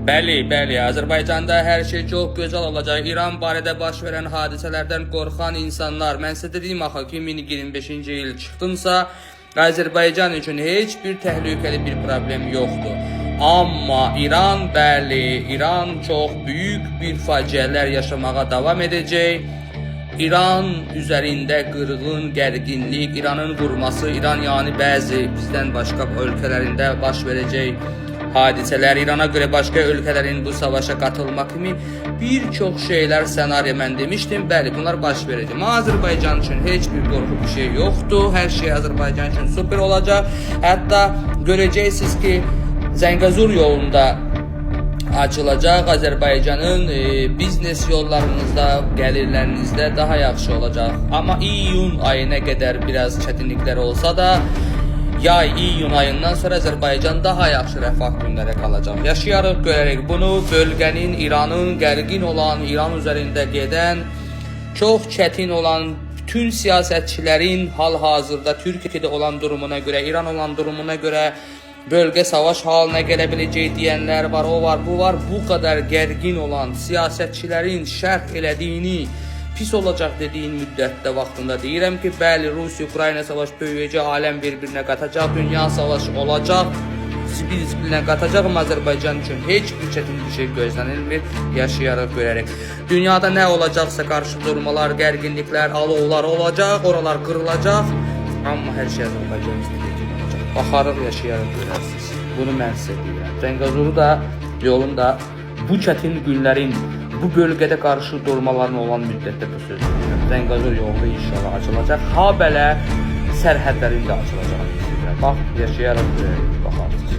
Bəli, bəli, Azərbaycanda hər şey çox gözəl olacaq. İran barədə baş verən hadisələrdən qorxan insanlar, mən sizə dedim axı 2025-ci il çıxdımsa, Azərbaycan üçün heç bir təhlükəli bir problem yoxdur. Amma İran, bəli, İran çox böyük bir faciələr yaşamağa davam edəcək. İran üzərində qırğın, gərginlik, İranın vurması, İran yəni bəzi bizdən başqa ölkələrində baş verəcək hadisələr, İrana görə başqa ölkələrin bu savaşa qatılmaq kimi bir çox şeylər, ssenariyo mən demişdim. Bəli, bunlar baş verəcək. Amma Azərbaycan üçün heç bir qorxu bir şey yoxdur. Hər şey Azərbaycan üçün super olacaq. Hətta görəcəksiniz ki, Zəngəzur yolunda açılacaq. Azərbaycanın biznes yollarınızda, gəlirlərinizdə daha yaxşı olacaq. Amma iyun ayına qədər biraz çətinliklər olsa da, yay, iyun ayından sonra Azərbaycan daha yaxşı rəfah günlərə qalacaq. Yaşayarıq, görərək bunu. Bölgənin, İranın, gərgin olan, İran üzərində gedən, çox çətin olan bütün siyasətçilərin hal-hazırda Türkiyədə olan durumuna görə, İran olan durumuna görə bölgə savaş halına gələ biləcək deyənlər var, o var, bu var. Bu qədər gərgin olan siyasətçilərin şərh elədiyini, pis olacaq dediyin müddətdə vaxtında deyirəm ki, bəli, Rusiya-Ukrayna savaş böyüyəcək, aləm bir-birinə qatacaq, dünya savaşı olacaq, zibil-zibilinə qatacaq, amma Azərbaycan üçün heç bir çətin bir şey gözlənilmir, yaşayaraq görərək. Dünyada nə olacaqsa qarşı durmalar, gərginliklər, alovlar olacaq, oralar qırılacaq, amma hər şey Azərbaycan istəyəcək olacaq. Baxarıq, yaşayaraq görərsiniz. Bunu mən sizə deyirəm. Zəngəzuru da, yolun da bu çətin günlərin, bu bölgədə qarşı durmaların olan müddətdə bu söz deyirəm. Zəngəzur yolu inşallah açılacaq. Ha belə sərhədlərində açılacaq. Bax, yaşayaraq görərək baxarsınız.